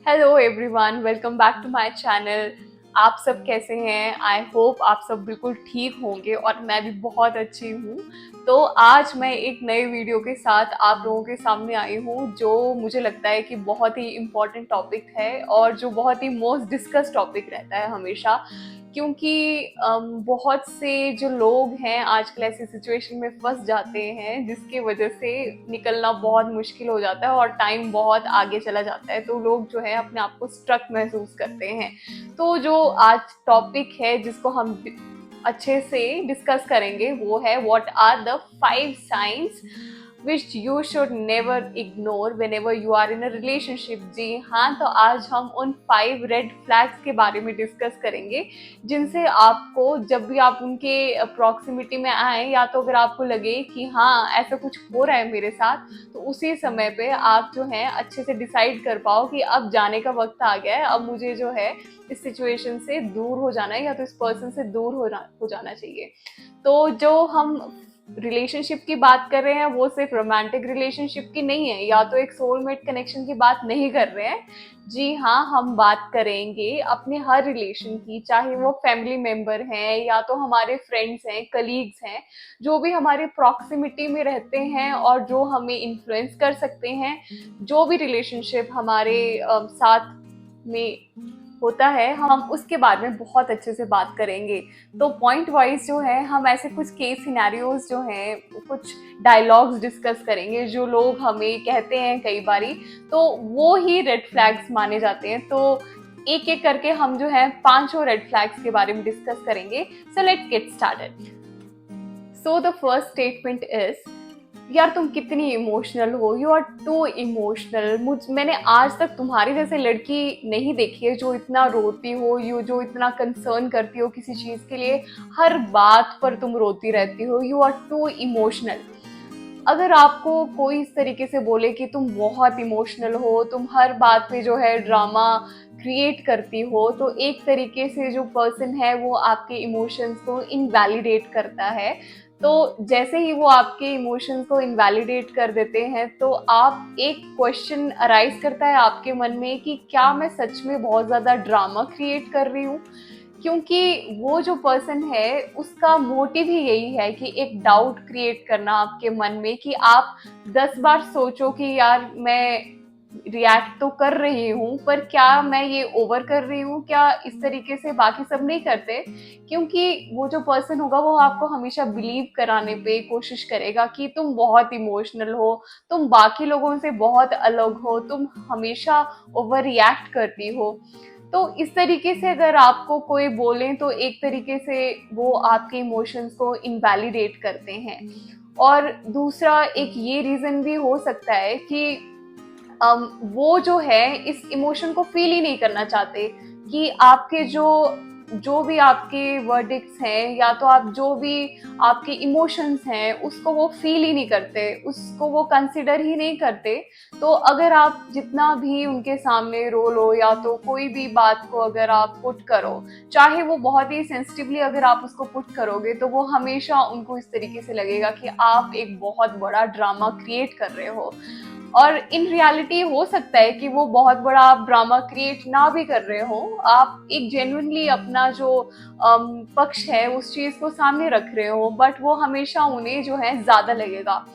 Hello everyone, welcome back to my channel. आप सब कैसे हैं? आई होप आप सब बिल्कुल ठीक होंगे और मैं भी बहुत अच्छी हूँ। तो आज मैं एक नए वीडियो के साथ आप लोगों के सामने आई हूँ, जो मुझे लगता है कि बहुत ही इम्पोर्टेंट टॉपिक है और जो बहुत ही मोस्ट डिस्कस टॉपिक रहता है हमेशा। क्योंकि बहुत से जो लोग हैं आजकल ऐसी सिचुएशन में फंस जाते हैं जिसकी वजह से निकलना बहुत मुश्किल हो जाता है और टाइम बहुत आगे चला जाता है, तो लोग जो है अपने आप को स्ट्रक महसूस करते हैं। तो जो आज टॉपिक है जिसको हम अच्छे से डिस्कस करेंगे वो है what are the 5 signs which you should never ignore whenever you are in a relationship. जी हाँ, तो आज हम उन 5 रेड फ्लैग्स के बारे में डिस्कस करेंगे जिनसे आपको जब भी आप उनके प्रॉक्सिमिटी में आए या तो अगर आपको लगे कि हाँ ऐसा कुछ हो रहा है मेरे साथ, तो उसी समय पे आप जो है अच्छे से डिसाइड कर पाओ कि अब जाने का वक्त आ गया है, अब मुझे जो है इस सिचुएशन से दूर हो जाना है या तो इस पर्सन से दूर हो जाना चाहिए। तो जो हम रिलेशनशिप की बात कर रहे हैं वो सिर्फ रोमांटिक रिलेशनशिप की नहीं है, या तो एक सोलमेट कनेक्शन की बात नहीं कर रहे हैं। जी हाँ, हम बात करेंगे अपने हर रिलेशन की, चाहे वो फैमिली मेंबर हैं या तो हमारे फ्रेंड्स हैं, कलीग्स हैं, जो भी हमारे प्रॉक्सिमिटी में रहते हैं और जो हमें इन्फ्लुएंस कर सकते हैं। जो भी रिलेशनशिप हमारे साथ में होता है हम उसके बारे में बहुत अच्छे से बात करेंगे। तो पॉइंट वाइज जो है हम ऐसे कुछ केस सिनेरियोज जो हैं, कुछ डायलॉग्स डिस्कस करेंगे जो लोग हमें कहते हैं कई बारी, तो वो ही रेड फ्लैग्स माने जाते हैं। तो एक एक करके हम जो है 5 रेड फ्लैग्स के बारे में डिस्कस करेंगे। So let's get started. So the first statement is, यार तुम कितनी इमोशनल हो, यू आर टू इमोशनल। मैंने आज तक तुम्हारी जैसे लड़की नहीं देखी है जो इतना रोती हो, यू जो इतना कंसर्न करती हो किसी चीज के लिए, हर बात पर तुम रोती रहती हो, यू आर टू इमोशनल। अगर आपको कोई इस तरीके से बोले कि तुम बहुत इमोशनल हो, तुम हर बात पे जो है ड्रामा क्रिएट करती हो, तो एक तरीके से जो पर्सन है वो आपके इमोशंस को इनवैलिडेट करता है। तो जैसे ही वो आपके इमोशंस को इनवैलिडेट कर देते हैं, तो आप एक क्वेश्चन अराइज करता है आपके मन में कि क्या मैं सच में बहुत ज़्यादा ड्रामा क्रिएट कर रही हूँ। क्योंकि वो जो पर्सन है उसका मोटिव ही यही है कि एक डाउट क्रिएट करना आपके मन में, कि आप 10 बार सोचो कि यार मैं रिएक्ट तो कर रही हूँ पर क्या मैं ये ओवर कर रही हूँ, क्या इस तरीके से बाकी सब नहीं करते। क्योंकि वो जो पर्सन होगा वो आपको हमेशा बिलीव कराने पे कोशिश करेगा कि तुम बहुत इमोशनल हो, तुम बाकी लोगों से बहुत अलग हो, तुम हमेशा ओवर रिएक्ट करती हो। तो इस तरीके से अगर आपको कोई बोले तो एक तरीके से वो आपके इमोशंस को इनवैलिडेट करते हैं। और दूसरा एक ये रीजन भी हो सकता है कि वो जो है इस इमोशन को फील ही नहीं करना चाहते, कि आपके जो जो भी आपके वर्डिक्ट्स हैं या तो आप जो भी आपके इमोशंस हैं उसको वो फील ही नहीं करते, उसको वो कंसिडर ही नहीं करते। तो अगर आप जितना भी उनके सामने रो लो या तो कोई भी बात को अगर आप पुट करो, चाहे वो बहुत ही सेंसिटिवली अगर आप उसको पुट करोगे, तो वो हमेशा उनको इस तरीके से लगेगा कि आप एक बहुत बड़ा ड्रामा क्रिएट कर रहे हो। और इन रियलिटी हो सकता है कि वो बहुत बड़ा आप ड्रामा क्रिएट ना भी कर रहे हो, आप एक जेन्युइनली अपना जो पक्ष है उस चीज को सामने रख रहे हो, बट वो हमेशा उन्हें जो है ज्यादा लगेगा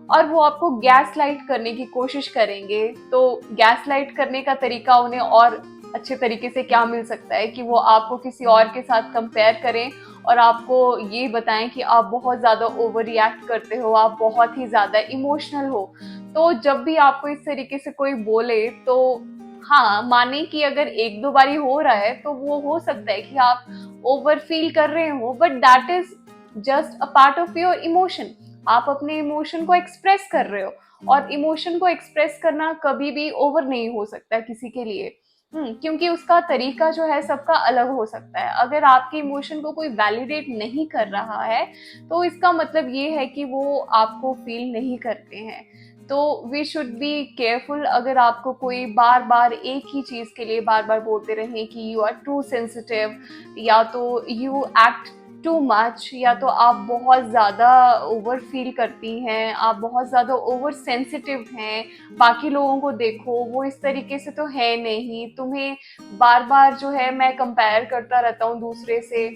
और वो आपको गैस लाइट करने की कोशिश करेंगे। तो गैस लाइट करने का तरीका उन्हें और अच्छे तरीके से क्या मिल सकता है कि वो आपको किसी और के साथ कंपेयर करें और आपको ये बताएं कि आप बहुत ज़्यादा ओवर रिएक्ट करते हो, आप बहुत ही ज़्यादा इमोशनल हो। तो जब भी आपको इस तरीके से कोई बोले, तो हाँ माने कि अगर एक दो बारी हो रहा है तो वो हो सकता है कि आप ओवर फील कर रहे हो, but that is just a part of your emotion. आप अपने इमोशन को एक्सप्रेस कर रहे हो और इमोशन को एक्सप्रेस करना कभी भी ओवर नहीं हो सकता किसी के लिए। क्योंकि उसका तरीका जो है सबका अलग हो सकता है। अगर आपके इमोशन को कोई वैलिडेट नहीं कर रहा है तो इसका मतलब ये है कि वो आपको फील नहीं करते हैं। तो वी शुड बी केयरफुल। अगर आपको कोई बार बार एक ही चीज के लिए बार बार बोलते रहे कि यू आर टू सेंसिटिव या तो यू एक्ट टू मच, या तो आप बहुत ज़्यादा ओवर फील करती हैं, आप बहुत ज़्यादा ओवर सेंसिटिव हैं, बाकी लोगों को देखो वो इस तरीके से तो है नहीं, तुम्हें बार बार जो है मैं कंपेयर करता रहता हूँ दूसरे से,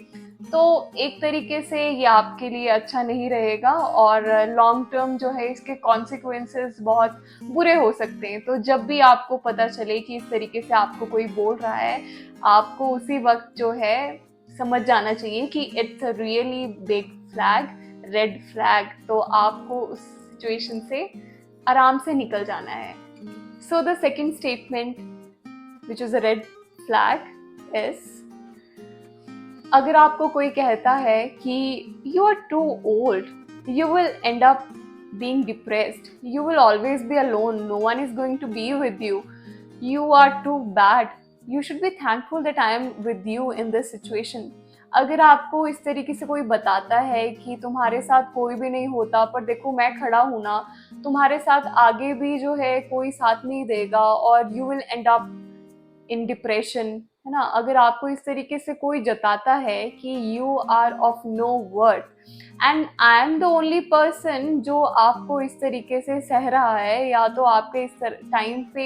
तो एक तरीके से ये आपके लिए अच्छा नहीं रहेगा और लॉन्ग टर्म जो है इसके कॉन्सिक्वेंसेस बहुत बुरे हो सकते हैं। तो जब भी आपको पता चले कि इस तरीके से आपको कोई बोल रहा है, आपको उसी वक्त जो है समझ जाना चाहिए कि it's a really big flag, red flag. तो आपको उस सिचुएशन से आराम से निकल जाना है। So the second statement which is a red flag is, अगर आपको कोई कहता है कि you are too old, you will end up being depressed, you will always be alone, no one is going to be with you, you are too bad, you should be thankful that I am with you in this situation। अगर आपको इस तरीके से कोई बताता है कि तुम्हारे साथ कोई भी नहीं होता, पर देखो मैं खड़ा हूं ना, तुम्हारे साथ आगे भी जो है कोई साथ नहीं देगा और you will end up in depression, है ना। अगर आपको इस तरीके से कोई जताता है कि you are of no worth and I am the only person जो आपको इस तरीके से सह रहा है या तो आपके इस टाइम पे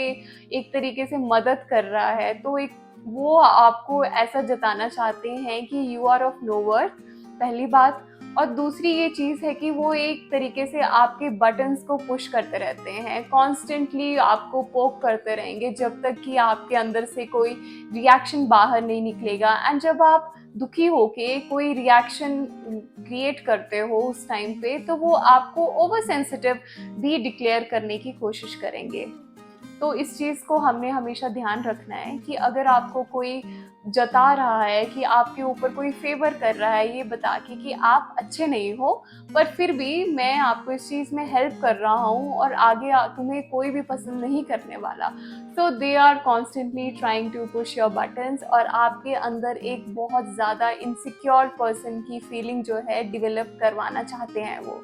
एक तरीके से मदद कर रहा है, तो एक वो आपको ऐसा जताना चाहते हैं कि you are of no worth, पहली बात। और दूसरी ये चीज़ है कि वो एक तरीके से आपके बटन्स को पुश करते रहते हैं, कॉन्स्टेंटली आपको पोक करते रहेंगे जब तक कि आपके अंदर से कोई रिएक्शन बाहर नहीं निकलेगा। एंड जब आप दुखी होके कोई रिएक्शन क्रिएट करते हो उस टाइम पे, तो वो आपको ओवर सेंसिटिव भी डिक्लेयर करने की कोशिश करेंगे। तो इस चीज़ को हमने हमेशा ध्यान रखना है कि अगर आपको कोई जता रहा है कि आपके ऊपर कोई फेवर कर रहा है, ये बता के कि आप अच्छे नहीं हो, पर फिर भी मैं आपको इस चीज़ में हेल्प कर रहा हूँ और आगे तुम्हें कोई भी पसंद नहीं करने वाला, so they are constantly trying to push your buttons और आपके अंदर एक बहुत ज़्यादा इनसिक्योर पर्सन की फीलिंग जो है डिवेलप करवाना चाहते हैं वो।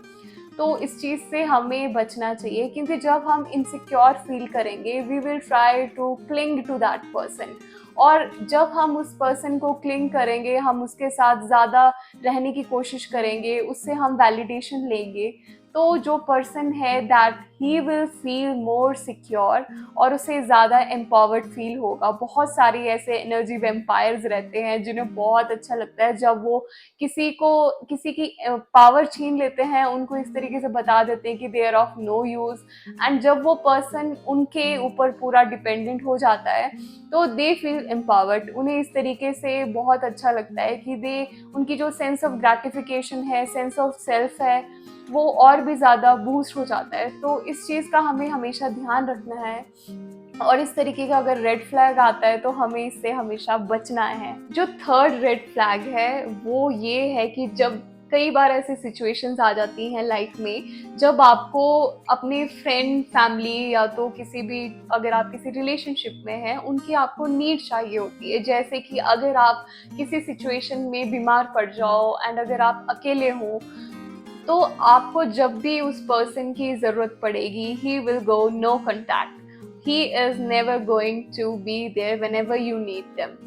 तो इस चीज़ से हमें बचना चाहिए, क्योंकि जब हम इनसिक्योर फील करेंगे we will try to cling to that person, और जब हम उस पर्सन को क्लिंग करेंगे, हम उसके साथ ज़्यादा रहने की कोशिश करेंगे, उससे हम वैलिडेशन लेंगे, तो जो पर्सन है that he will feel more secure और उसे ज़्यादा एम्पावर्ड फील होगा। बहुत सारे ऐसे एनर्जी वेम्पायर्स रहते हैं जिन्हें बहुत अच्छा लगता है जब वो किसी की पावर छीन लेते हैं, उनको इस तरीके से बता देते हैं कि they are of no use, and जब वो पर्सन उनके ऊपर पूरा डिपेंडेंट हो जाता है तो दे फील एम्पावर्ड। उन्हें इस तरीके से बहुत अच्छा लगता है कि उनकी जो सेंस ऑफ ग्रेटिफिकेशन है, सेंस ऑफ सेल्फ है, वो और भी ज़्यादा बूस्ट हो जाता है। तो इस चीज़ का हमें हमेशा ध्यान रखना है और इस तरीके का अगर रेड फ्लैग आता है तो हमें इससे हमेशा बचना है। जो थर्ड रेड फ्लैग है वो ये है कि जब कई बार ऐसी सिचुएशंस आ जाती हैं लाइफ में जब आपको अपने फ्रेंड, फैमिली या तो किसी भी, अगर आप किसी रिलेशनशिप में हैं, उनकी आपको नीड चाहिए होती है। जैसे कि अगर आप किसी सिचुएशन में बीमार पड़ जाओ एंड अगर आप अकेले हो, तो आपको जब भी उस पर्सन की ज़रूरत पड़ेगी, he will go no contact, he is never going to be there whenever you need them.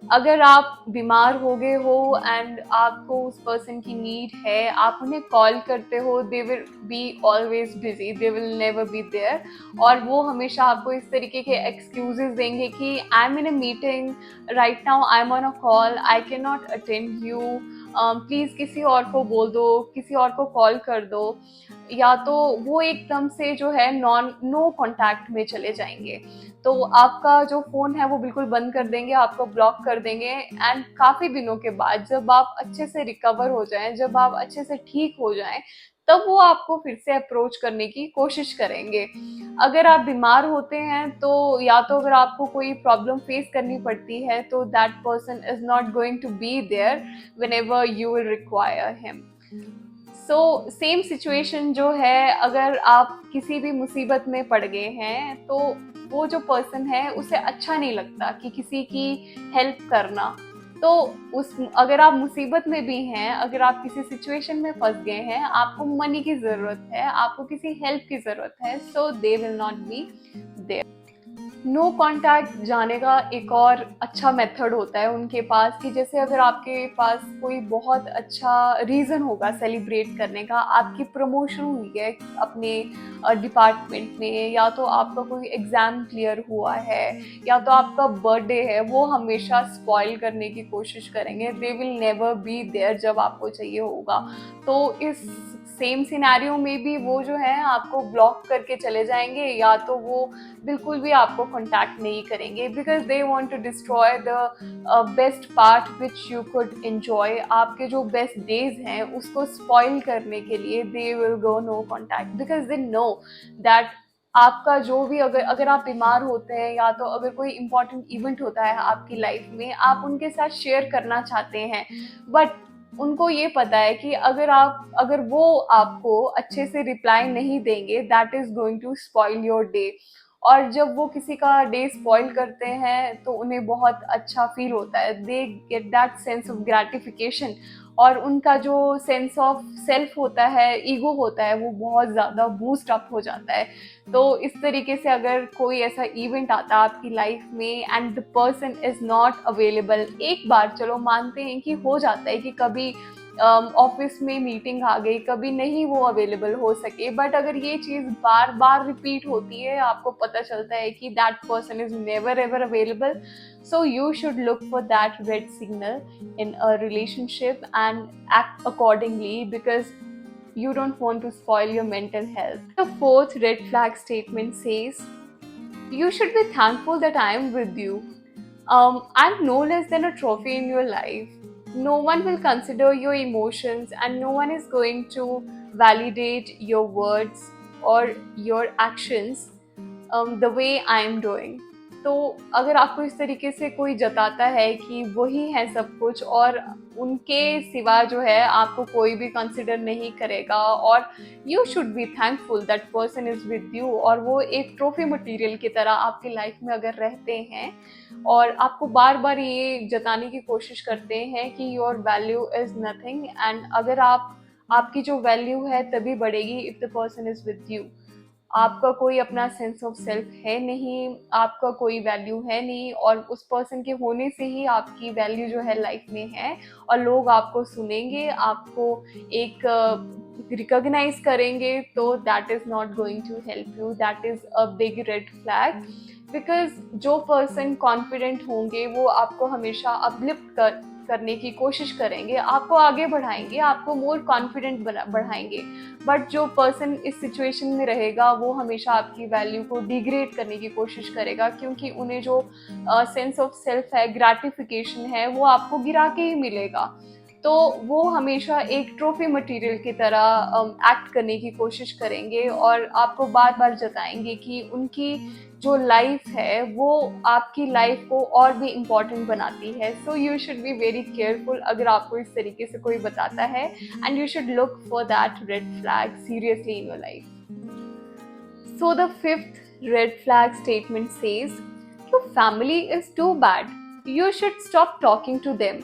अगर आप बीमार हो गए हो एंड आपको उस पर्सन की नीड है, आप उन्हें कॉल करते हो, they will be always busy, they will never be there, और वो हमेशा आपको इस तरीके के एक्सक्यूजेस देंगे कि I am in a meeting right now, I am on a call, I can not attend you, please किसी और को बोल दो, किसी और को कॉल कर दो, या तो वो एकदम से जो है नो कॉन्टैक्ट में चले जाएंगे। तो आपका जो फ़ोन है वो बिल्कुल बंद कर देंगे, आपको ब्लॉक कर देंगे, एंड काफ़ी दिनों के बाद जब आप अच्छे से रिकवर हो जाएं, जब आप अच्छे से ठीक हो जाएं, तब वो आपको फिर से अप्रोच करने की कोशिश करेंगे। अगर आप बीमार होते हैं तो या तो अगर आपको कोई प्रॉब्लम फेस करनी पड़ती है तो that person is not going to be there whenever you will require him. So same situation जो है, अगर आप किसी भी मुसीबत में पड़ गए हैं तो वो जो पर्सन है उसे अच्छा नहीं लगता कि किसी की हेल्प करना। तो अगर आप मुसीबत में भी हैं, अगर आप किसी सिचुएशन में फंस गए हैं, आपको मनी की ज़रूरत है, आपको किसी हेल्प की ज़रूरत है, so they will not be there. No contact जाने का एक और अच्छा मेथड होता है उनके पास कि जैसे अगर आपके पास कोई बहुत अच्छा रीज़न होगा सेलिब्रेट करने का, आपकी प्रमोशन हुई है अपने डिपार्टमेंट में, या तो आपका कोई एग्ज़ाम क्लियर हुआ है, या तो आपका बर्थडे है, वो हमेशा स्पॉइल करने की कोशिश करेंगे। They will never be there जब आपको चाहिए होगा। तो इस सेम सिनेरियो में भी वो जो है आपको ब्लॉक करके चले जाएंगे, या तो वो बिल्कुल भी आपको कांटेक्ट नहीं करेंगे, because they want to destroy the best part which you could enjoy. आपके जो बेस्ट डेज हैं उसको स्पॉइल करने के लिए they will go no contact, because they know that आपका जो भी, अगर अगर आप बीमार होते हैं या तो अगर कोई इंपॉर्टेंट इवेंट होता है आपकी लाइफ में, आप उनके साथ शेयर करना चाहते हैं, बट उनको ये पता है कि अगर वो आपको अच्छे से रिप्लाई नहीं देंगे, that is going to spoil your day. और जब वो किसी का डे स्पॉइल करते हैं तो उन्हें बहुत अच्छा फील होता है, they get that sense of gratification, और उनका जो सेंस ऑफ सेल्फ होता है, ईगो होता है, वो बहुत ज़्यादा बूस्ट अप हो जाता है। तो इस तरीके से अगर कोई ऐसा इवेंट आता है आपकी लाइफ में and the person is not available, एक बार चलो मानते हैं कि हो जाता है कि कभी ऑफिस में मीटिंग आ गई, कभी नहीं वो अवेलेबल हो सके, बट अगर ये चीज़ बार बार रिपीट होती है, आपको पता चलता है कि that person is never ever available, so you should look for that red signal in a relationship and act accordingly, because you don't want to spoil your mental health. The fourth red flag statement says, you should be thankful that I am with you. I'm no less than a trophy in your life. No one will consider your emotions, and no one is going to validate your words or your actions the way I am doing. तो अगर आपको इस तरीके से कोई जताता है कि वही है सब कुछ और उनके सिवा जो है आपको कोई भी कंसिडर नहीं करेगा, और you should be thankful that person is with you, और वो एक ट्रॉफी मटेरियल की तरह आपकी लाइफ में अगर रहते हैं और आपको बार बार ये जताने की कोशिश करते हैं कि your value is nothing, and अगर आपकी जो वैल्यू है तभी बढ़ेगी if the person is with you. आपका कोई अपना सेंस ऑफ सेल्फ है नहीं, आपका कोई वैल्यू है नहीं, और उस पर्सन के होने से ही आपकी वैल्यू जो है लाइफ में है, और लोग आपको सुनेंगे, आपको एक रिकॉग्नाइज करेंगे, तो that is not going to help you, that is a big red flag. Because जो पर्सन कॉन्फिडेंट होंगे वो आपको हमेशा अपलिफ्ट करने की कोशिश करेंगे, आपको आगे बढ़ाएंगे, आपको मोर कॉन्फिडेंट बढ़ाएंगे। बट जो पर्सन इस सिचुएशन में रहेगा वो हमेशा आपकी वैल्यू को डिग्रेड करने की कोशिश करेगा, क्योंकि उन्हें जो सेंस ऑफ सेल्फ है, ग्रेटिफिकेशन है, वो आपको गिरा के ही मिलेगा। तो वो हमेशा एक ट्रॉफी मटेरियल की तरह एक्ट करने की कोशिश करेंगे, और आपको बार बार जताएंगे कि उनकी जो लाइफ है वो आपकी लाइफ को और भी इम्पॉर्टेंट बनाती है। So you should be very careful अगर आपको इस तरीके से कोई बताता है, and you should look for that red flag seriously in your life. So the fifth red flag statement says, your family is too bad, you should stop talking to them.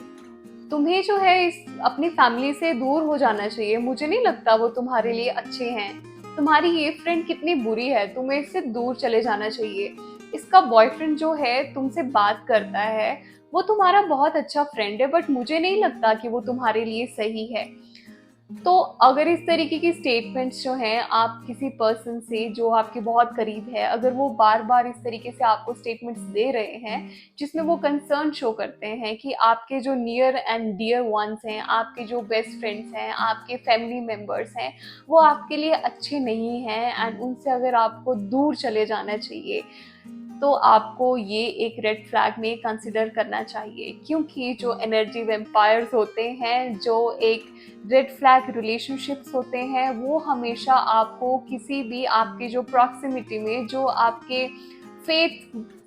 तुम्हें जो है इस अपनी फैमिली से दूर हो जाना चाहिए, मुझे नहीं लगता वो तुम्हारे लिए अच्छे हैं। तुम्हारी ये फ्रेंड कितनी बुरी है, तुम्हें इससे दूर चले जाना चाहिए। इसका बॉयफ्रेंड जो है तुमसे बात करता है, वो तुम्हारा बहुत अच्छा फ्रेंड है, बट मुझे नहीं लगता कि वो तुम्हारे लिए सही है। तो अगर इस तरीके की स्टेटमेंट्स जो हैं आप किसी पर्सन से जो आपके बहुत करीब है, अगर वो बार बार इस तरीके से आपको स्टेटमेंट्स दे रहे हैं जिसमें वो कंसर्न शो करते हैं कि आपके जो नियर एंड डियर वंस हैं, आपके जो बेस्ट फ्रेंड्स हैं, आपके फैमिली मेम्बर्स हैं, वो आपके लिए अच्छे नहीं हैं, एंड उनसे अगर आपको दूर चले जाना चाहिए, तो आपको ये एक रेड फ्लैग में कंसिडर करना चाहिए। क्योंकि जो एनर्जी वेम्पायर्स होते हैं, जो एक रेड फ्लैग रिलेशनशिप्स होते हैं, वो हमेशा आपको किसी भी आपके जो प्रॉक्सिमिटी में जो आपके फेथ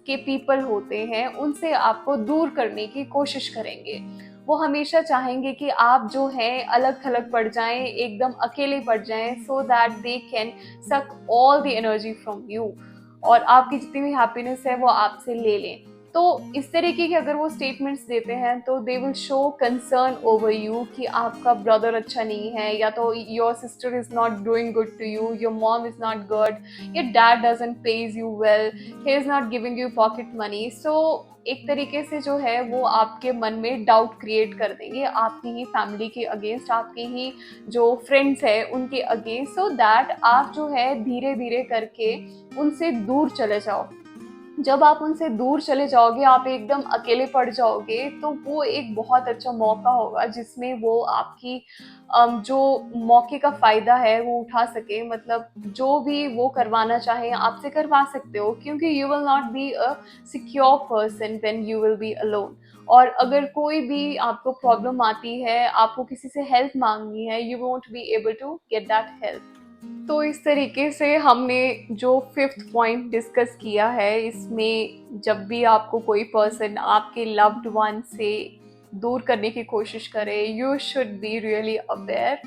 के पीपल होते हैं उनसे आपको दूर करने की कोशिश करेंगे। वो हमेशा चाहेंगे कि आप जो हैं अलग थलग पड़ जाएं, एकदम अकेले पड़ जाएं, सो दैट दे कैन सक all the energy from you, और आपकी जितनी भी हैप्पीनेस है वो आपसे ले लें। तो इस तरीके के अगर वो स्टेटमेंट्स देते हैं तो they will show concern over you कि आपका ब्रदर अच्छा नहीं है, या तो your sister is not doing good to you, your mom is not good, your dad doesn't pays you well, he is not giving you pocket money. So एक तरीके से जो है वो आपके मन में डाउट क्रिएट कर देंगे आपकी ही फैमिली के अगेंस्ट, आपके ही जो फ्रेंड्स है उनके अगेंस्ट, सो दैट आप जो है धीरे धीरे करके उनसे दूर चले जाओ। जब आप उनसे दूर चले जाओगे, आप एकदम अकेले पड़ जाओगे, तो वो एक बहुत अच्छा मौका होगा जिसमें वो आपकी जो मौके का फ़ायदा है वो उठा सके, मतलब जो भी वो करवाना चाहे आपसे करवा सकते हो, क्योंकि you will not be a secure person when you will be alone. और अगर कोई भी आपको प्रॉब्लम आती है, आपको किसी से हेल्प मांगनी है, you won't be able to get that help. तो इस तरीके से हमने जो फिफ्थ पॉइंट डिस्कस किया है, इसमें जब भी आपको कोई पर्सन आपके लव्ड वन से दूर करने की कोशिश करे, you should be really aware.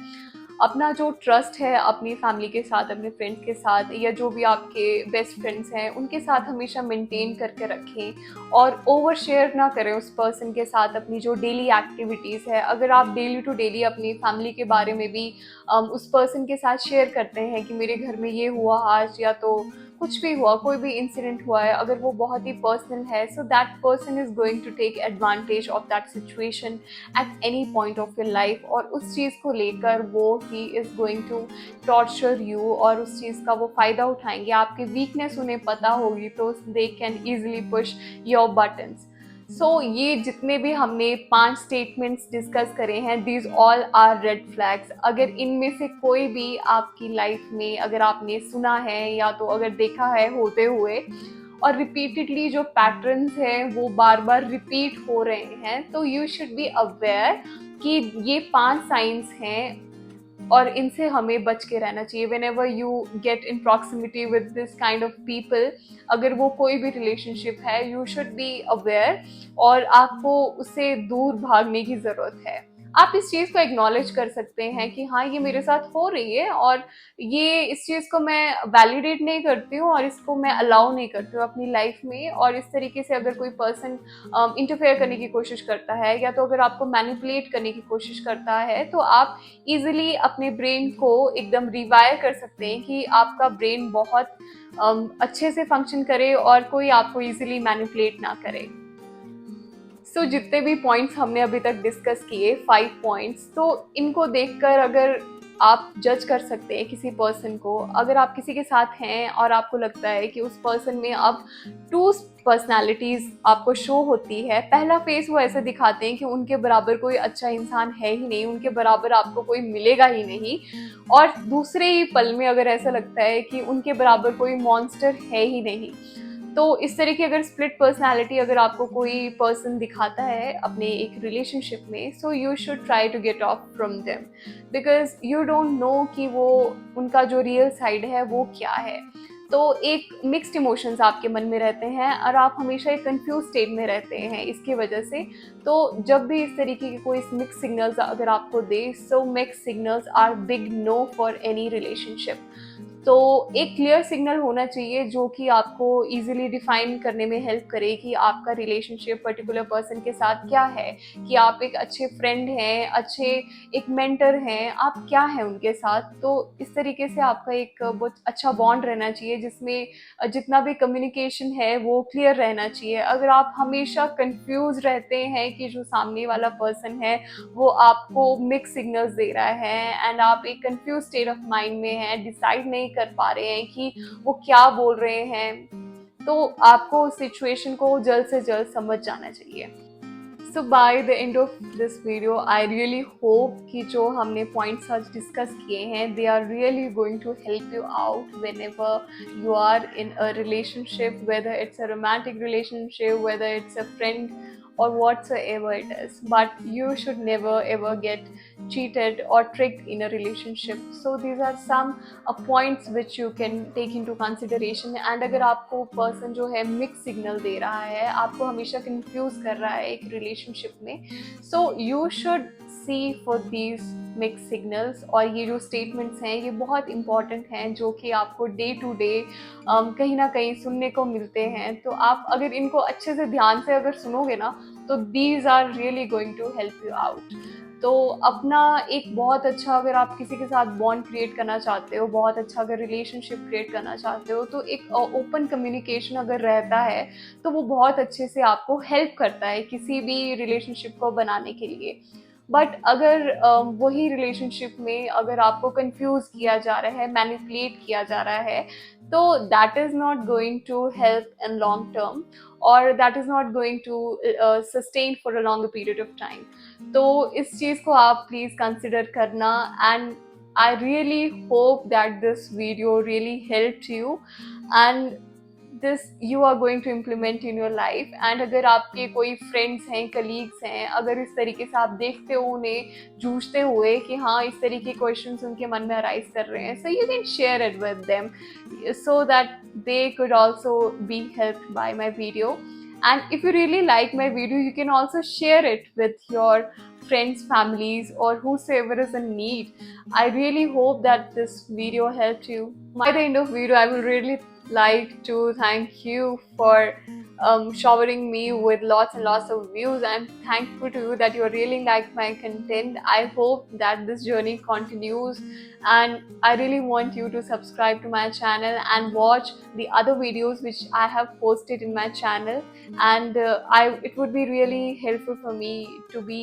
अपना जो ट्रस्ट है अपनी फैमिली के साथ, अपने फ्रेंड्स के साथ, या जो भी आपके बेस्ट फ्रेंड्स हैं उनके साथ हमेशा मेंटेन करके रखें, और ओवर शेयर ना करें उस पर्सन के साथ अपनी जो डेली एक्टिविटीज़ है। अगर आप डेली टू डेली अपनी फैमिली के बारे में भी उस पर्सन के साथ शेयर करते हैं कि मेरे घर में ये हुआ आज, या तो कुछ भी हुआ, कोई भी इंसिडेंट हुआ है, अगर वो बहुत ही पर्सनल है, so that person is going to take advantage of that situation at any point of your life, और उस चीज़ को लेकर वो he is going to torture you, और उस चीज़ का वो फ़ायदा उठाएंगे। आपकी वीकनेस उन्हें पता होगी तो they can easily push your buttons. So ये जितने भी हमने 5 स्टेटमेंट्स डिस्कस करे हैं, these all are red flags. अगर इनमें से कोई भी आपकी लाइफ में अगर आपने सुना है या तो अगर देखा है होते हुए, और रिपीटेडली जो पैटर्न्स हैं वो बार बार रिपीट हो रहे हैं, तो यू शुड बी अवेयर कि ये 5 साइंस हैं और इनसे हमें बच के रहना चाहिए। When ever you get in proximity with this kind of people, अगर वो कोई भी रिलेशनशिप है, यू शुड बी अवेयर, और आपको उससे दूर भागने की ज़रूरत है। आप इस चीज़ को एक्नॉलेज कर सकते हैं कि हाँ, ये मेरे साथ हो रही है, और ये इस चीज़ को मैं वैलिडेट नहीं करती हूँ, और इसको मैं अलाउ नहीं करती हूँ अपनी लाइफ में। और इस तरीके से अगर कोई पर्सन इंटरफेयर करने की कोशिश करता है, या तो अगर आपको मैनिपुलेट करने की कोशिश करता है, तो आप इजीली अपने ब्रेन को एकदम रिवायर कर सकते हैं कि आपका ब्रेन बहुत अच्छे से फंक्शन करे और कोई आपको इजीली मैनिपुलेट ना करे। सो जितने भी पॉइंट्स हमने अभी तक डिस्कस किए, 5 पॉइंट्स, तो इनको देखकर अगर आप जज कर सकते हैं किसी पर्सन को। अगर आप किसी के साथ हैं और आपको लगता है कि उस पर्सन में अब 2 पर्सनालिटीज़ आपको शो होती है, पहला फेस वो ऐसे दिखाते हैं कि उनके बराबर कोई अच्छा इंसान है ही नहीं, उनके बराबर आपको कोई मिलेगा ही नहीं, और दूसरे ही पल में अगर ऐसा लगता है कि उनके बराबर कोई मॉन्स्टर है ही नहीं। तो इस तरह की अगर स्प्लिट पर्सनालिटी अगर आपको कोई पर्सन दिखाता है अपने एक रिलेशनशिप में, so you should try to get off from them, because you don't know कि वो उनका जो रियल साइड है वो क्या है। तो एक मिक्स्ड इमोशंस आपके मन में रहते हैं, और आप हमेशा एक कंफ्यूज स्टेट में रहते हैं इसकी वजह से। तो जब भी इस तरीके के कोई मिक्स सिग्नल्स अगर आपको दे, so mix signals are big no for any relationship. तो एक क्लियर सिग्नल होना चाहिए जो कि आपको इजीली डिफाइन करने में हेल्प करे कि आपका रिलेशनशिप पर्टिकुलर पर्सन के साथ क्या है, कि आप एक अच्छे फ्रेंड हैं, अच्छे एक मेंटर हैं, आप क्या हैं उनके साथ। तो इस तरीके से आपका एक बहुत अच्छा बॉन्ड रहना चाहिए, जिसमें जितना भी कम्युनिकेशन है वो क्लियर रहना चाहिए। अगर आप हमेशा कंफ्यूज रहते हैं कि जो सामने वाला पर्सन है वो आपको मिक्स सिग्नल्स दे रहा है, एंड आप एक कंफ्यूज स्टेट ऑफ माइंड में हैं, डिसाइड नहीं कर पा रहे हैं कि वो क्या बोल रहे हैं, तो आपको उस सिचुएशन को जल्द से जल्द समझ जाना चाहिए। So by the end of this video, I really hope कि जो हमने पॉइंट्स आज डिस्कस किए हैं, they are really going to help you out whenever you are in a relationship, whether it's a romantic relationship, whether it's a friend or whatsoever it is. But you should never ever get cheated or tricked in a relationship. So these are some points which you can take into consideration. And अगर आपको person जो है mix signal दे रहा है, आपको हमेशा confuse कर रहा है एक रिलेशनशिप में, so you should see for these mix signals. और ये जो स्टेटमेंट्स हैं ये बहुत इंपॉर्टेंट हैं, जो कि आपको डे टू डे कहीं ना कहीं सुनने को मिलते हैं। तो आप अगर इनको अच्छे से ध्यान से अगर सुनोगे ना, तो these are really going to help you out. तो अपना एक बहुत अच्छा, अगर आप किसी के साथ बॉन्ड क्रिएट करना चाहते हो, बहुत अच्छा अगर रिलेशनशिप क्रिएट करना चाहते हो, तो एक ओपन कम्युनिकेशन अगर रहता है तो वो बहुत अच्छे से आपको हेल्प करता है किसी भी रिलेशनशिप को बनाने के लिए। बट अगर वही रिलेशनशिप में अगर आपको कंफ्यूज किया जा रहा है, मैनिपुलेट किया जा रहा है, तो that is not going to help in long term, और that is not going to sustain for a long period of time. तो इस चीज को आप प्लीज कंसिडर करना। And I really hope that this video really helped you, and this you are going to implement in your life. And अगर आपके कोई friends हैं, कलीग्स हैं, अगर इस तरीके से आप देखते हो उन्हें जूझते हुए कि हाँ इस तरीके के क्वेश्चंस उनके मन में अराइज कर रहे हैं, so you can share it with them so that they could also be helped by my video. And if you really like my video, you can also share it with your friends, families, or whosoever is in need. I really hope that this video helped you. By the end of video, I will really like to thank you for showering me with lots and lots of views. I'm thankful to you that you really like my content. I hope that this journey continues, and I really want you to subscribe to my channel and watch the other videos which I have posted in my channel. And it would be really helpful for me to be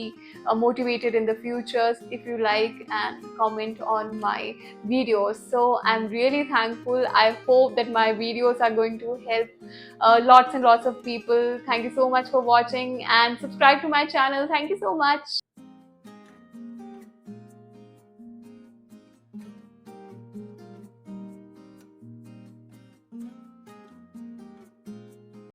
motivated in the futures if you like and comment on my videos. So I'm really thankful. I hope that my videos are going to help lots and lots of people. Thank you so much for watching, and subscribe to my channel. Thank you so much.